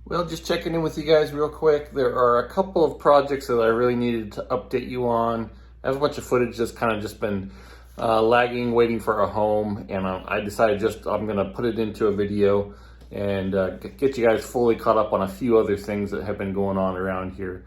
Well, just checking in with you guys real quick. There are a couple of projects that I really needed to update you on. I have a bunch of footage that's kind of just been lagging, waiting for a home, and I decided I'm going to put it into a video and get you guys fully caught up on a few other things that have been going on around here.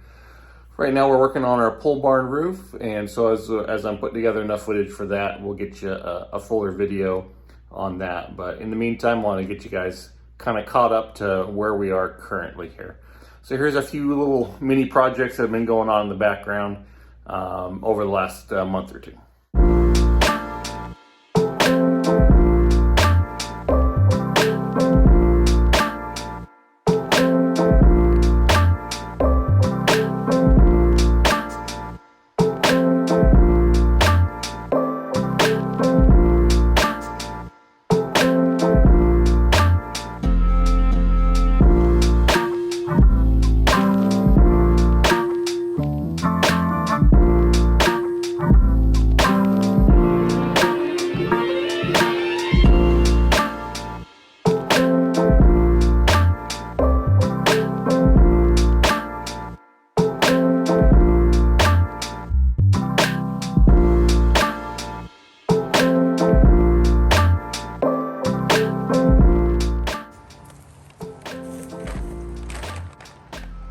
Right now we're working on our pole barn roof, and so as I'm putting together enough footage for that, we'll get you a fuller video on that. But in the meantime, I want to get you guys kind of caught up to where we are currently here. So here's a few little mini projects that have been going on in the background over the last month or two.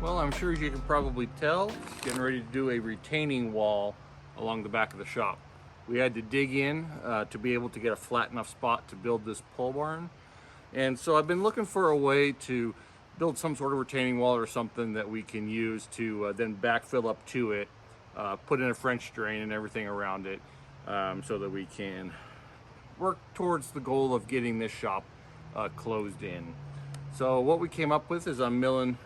Well, I'm sure as you can probably tell, getting ready to do a retaining wall along the back of the shop. We had to dig in to be able to get a flat enough spot to build this pole barn. And so I've been looking for a way to build some sort of retaining wall or something that we can use to then backfill up to it, put in a French drain and everything around it, so that we can work towards the goal of getting this shop closed in. So what we came up with is I'm milling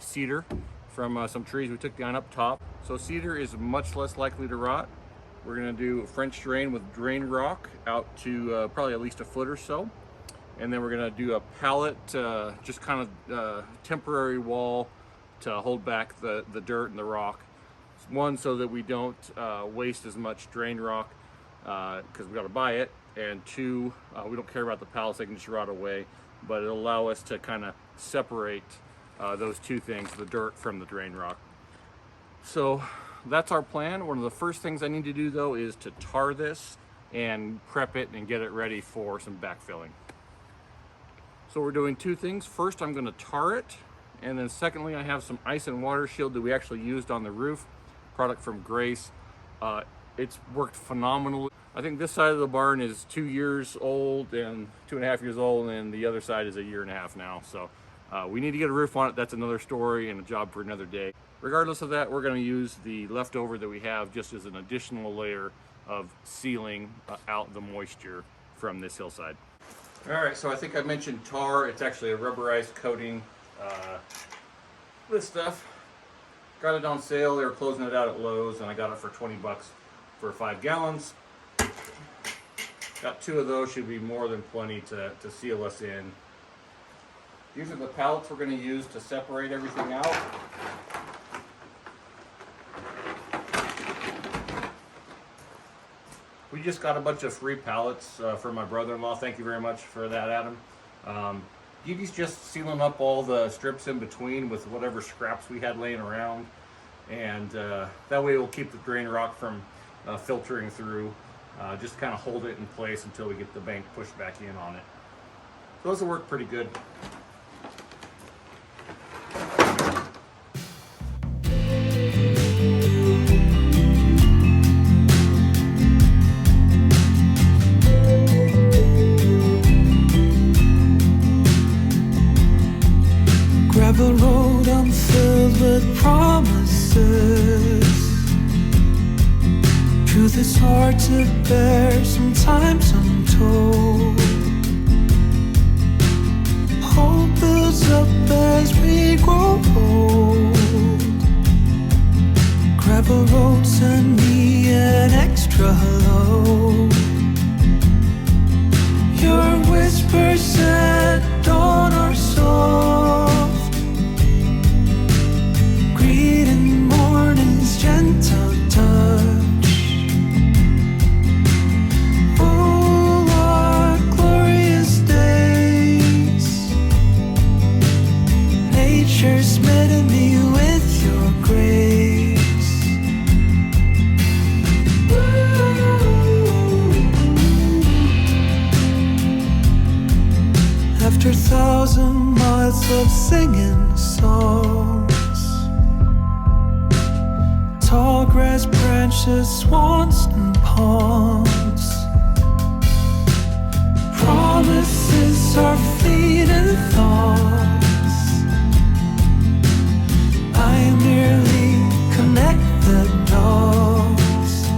cedar from some trees we took down up top. So cedar is much less likely to rot. We're going to do a French drain with drain rock out to probably at least a foot or so. And then we're going to do a pallet, just kind of temporary wall to hold back the dirt and the rock. One, so that we don't waste as much drain rock because we got to buy it. And two, we don't care about the pallets, they can just rot away. But it'll allow us to kind of separate those two things, the dirt from the drain rock. So that's our plan. One of the first things I need to do though is to tar this and prep it and get it ready for some backfilling. So we're doing two things. First, I'm going to tar it, and then secondly, I have some ice and water shield that we actually used on the roof, product from Grace. It's worked phenomenally. I think this side of the barn is 2 years old and 2.5 years old, and the other side is 1.5 years now. So we need to get a roof on it. That's another story and a job for another day. Regardless of that, we're going to use the leftover that we have just as an additional layer of sealing out the moisture from this hillside. All right, so I think I mentioned tar. It's actually a rubberized coating. This stuff, got it on sale. They were closing it out at Lowe's, and I got it for 20 bucks for 5 gallons. Got 2 of those, should be more than plenty to seal us in. These are the pallets we're going to use to separate everything out. We just got a bunch of free pallets from my brother-in-law. Thank you very much for that, Adam. He's just sealing up all the strips in between with whatever scraps we had laying around. And that way we'll keep the drain rock from filtering through. Just kind of hold it in place until we get the bank pushed back in on it. So those will work pretty good. Gravel road, I'm filled with promises. Truth is hard to bear, sometimes I'm told. Hope builds up as we grow old. Gravel road, send me an extra load. Your whispers at dawn are soft, greeting morning's gentle touch. Oh, our glorious days, Nature smitten me with your grace. After 1,000 miles of singing songs, tall grass branches, swans and ponds, promises are fleeting thoughts. I merely connect the dots.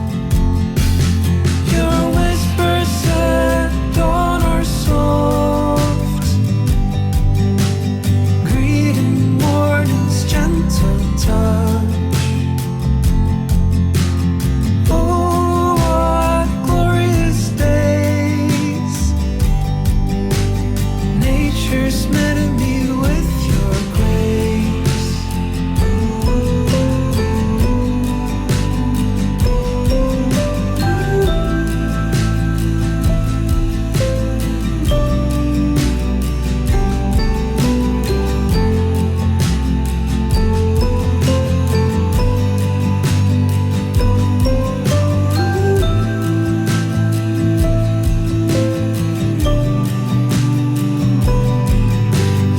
Your whispers at dawn are soft, greeting morning's gentle touch. Oh, what glorious days! Nature's meeting me with your grace.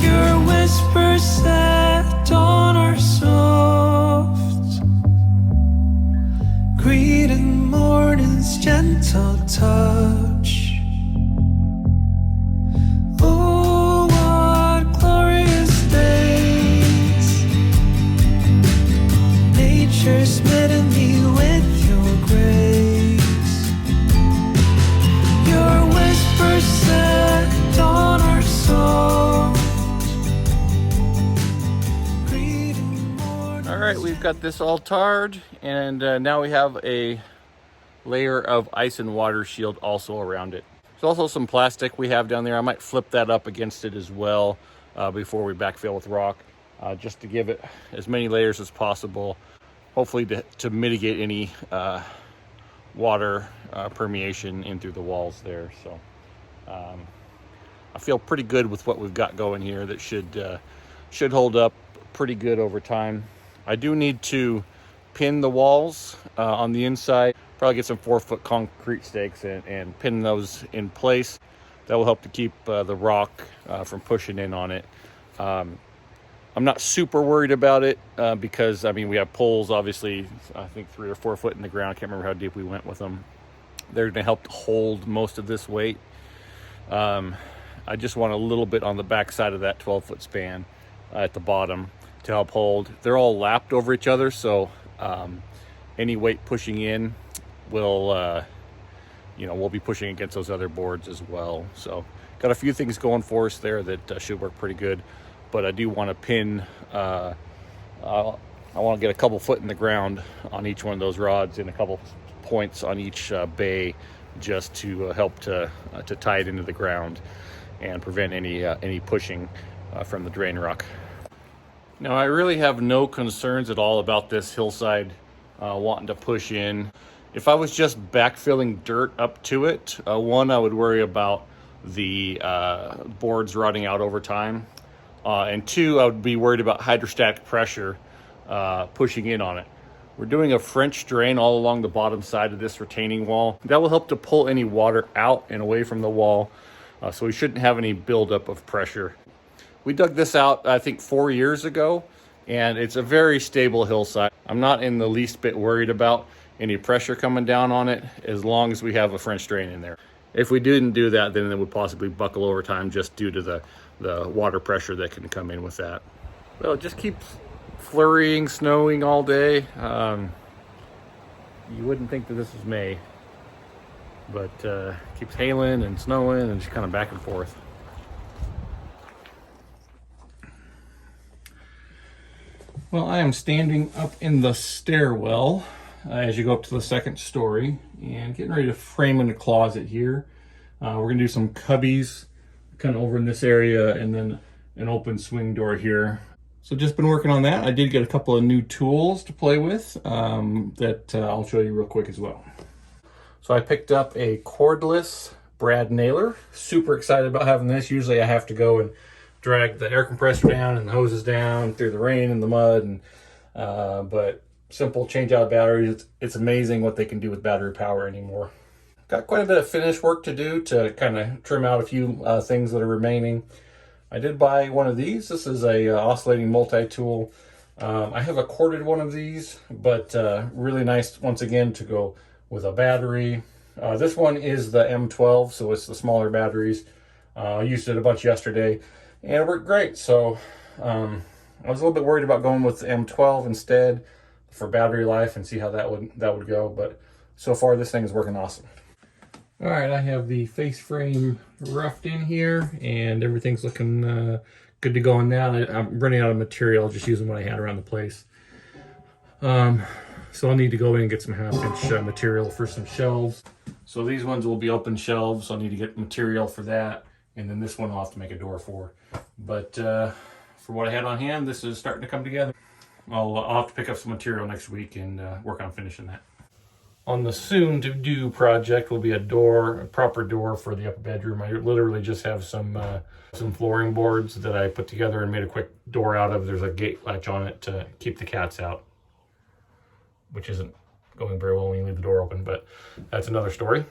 Your whispers at dawn are soft, greeting morning's gentle touch. Oh, what glorious days! Nature's meeting me with your grace. Your whispers at dawn are soft, greeting morning. All right, we've got this all tarred, and now we have a layer of ice and water shield also around it. There's also some plastic we have down there. I might flip that up against it as well before we backfill with rock, just to give it as many layers as possible, hopefully to mitigate any water permeation in through the walls there. So I feel pretty good with what we've got going here. That should hold up pretty good over time. I do need to pin the walls on the inside. Probably get some 4-foot concrete stakes and pin those in place. That will help to keep the rock from pushing in on it. I'm not super worried about it because, I mean, we have poles, obviously, I think 3 or 4 foot in the ground. I can't remember how deep we went with them. They're going to help hold most of this weight. I just want a little bit on the back side of that 12-foot span at the bottom to help hold. They're all lapped over each other, so any weight pushing in will, we'll be pushing against those other boards as well. So got a few things going for us there that should work pretty good. But I do want to pin, I want to get a couple foot in the ground on each one of those rods and a couple points on each bay, just to help to tie it into the ground and prevent any pushing from the drain rock. Now, I really have no concerns at all about this hillside wanting to push in. If I was just backfilling dirt up to it, one, I would worry about the boards rotting out over time. And two, I would be worried about hydrostatic pressure pushing in on it. We're doing a French drain all along the bottom side of this retaining wall. That will help to pull any water out and away from the wall, so we shouldn't have any buildup of pressure. We dug this out, I think, 4 years ago, and it's a very stable hillside. I'm not in the least bit worried about any pressure coming down on it, as long as we have a French drain in there. If we didn't do that, then it would possibly buckle over time just due to the water pressure that can come in with that. Well, it just keeps flurrying, snowing all day. You wouldn't think that this is May, but keeps hailing and snowing and just kind of back and forth. Well, I am standing up in the stairwell as you go up to the second story and getting ready to frame in the closet here. We're gonna do some cubbies kind of over in this area and then an open swing door here. So just been working on that. I did get a couple of new tools to play with that I'll show you real quick as well. So I picked up a cordless brad nailer. Super excited about having this. Usually I have to go and drag the air compressor down and the hoses down through the rain and the mud. And but simple change out batteries. It's amazing what they can do with battery power anymore. Got quite a bit of finish work to do to kind of trim out a few things that are remaining. I did buy one of these. This is a oscillating multi-tool. I have a corded one of these, but really nice once again to go with a battery. This one is the M12, so it's the smaller batteries. I used it a bunch yesterday and it worked great. So I was a little bit worried about going with the M12 instead for battery life and see how that would go, but so far this thing is working awesome. All right, I have the face frame roughed in here and everything's looking good to go on that. I'm running out of material, just using what I had around the place. So I'll need to go in and get some 1/2-inch material for some shelves. So these ones will be open shelves, so I'll need to get material for that. And then this one I'll have to make a door for. But for what I had on hand, this is starting to come together. I'll have to pick up some material next week and work on finishing that. On the soon-to-do project will be a proper door for the upper bedroom. I literally just have some flooring boards that I put together and made a quick door out of. There's a gate latch on it to keep the cats out, which isn't going very well when you leave the door open, but that's another story.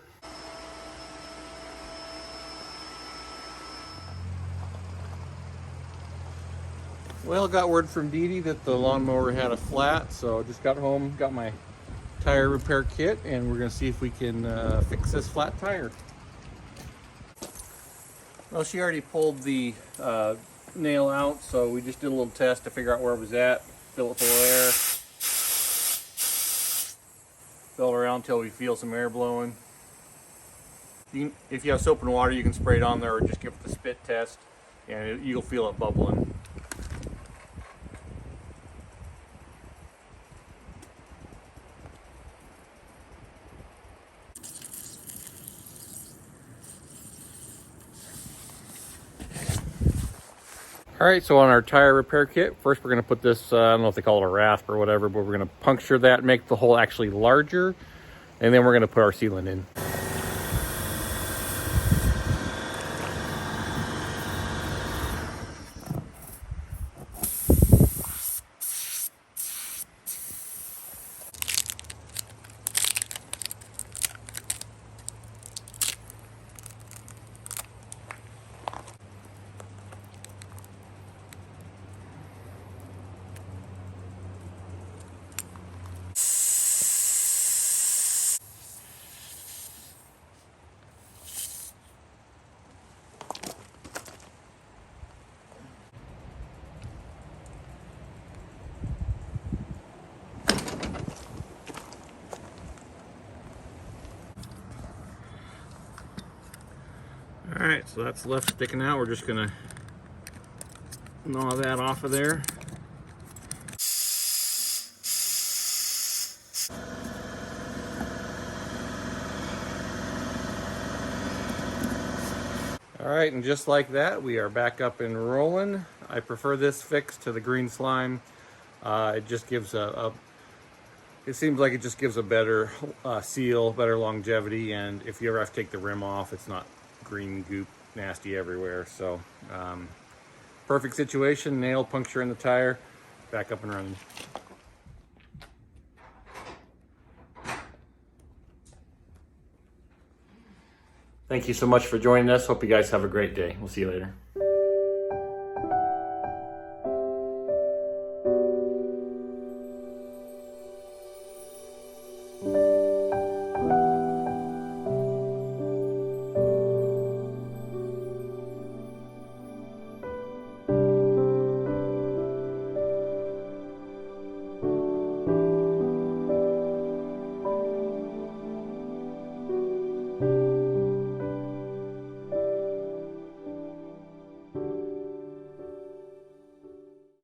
Well, got word from Dee Dee that the lawnmower had a flat, so I just got home, got my tire repair kit, and we're going to see if we can fix this flat tire. Well, she already pulled the nail out, so we just did a little test to figure out where it was at, fill it full of air, fill it around until we feel some air blowing. If you have soap and water, you can spray it on there or just give it the spit test, and you'll feel it bubbling. All right, so on our tire repair kit, first we're gonna put this, I don't know if they call it a rasp or whatever, but we're gonna puncture that, make the hole actually larger, and then we're gonna put our sealant in. All right, so that's left sticking out. We're just gonna gnaw that off of there. All right, and just like that, we are back up and rolling. I prefer this fix to the green slime. It just gives it seems like it just gives a better seal, better longevity, and if you ever have to take the rim off, it's not green goop nasty everywhere. So perfect situation, nail puncture in the tire, back up and running. Thank you so much for joining us. Hope you guys have a great day. We'll see you later.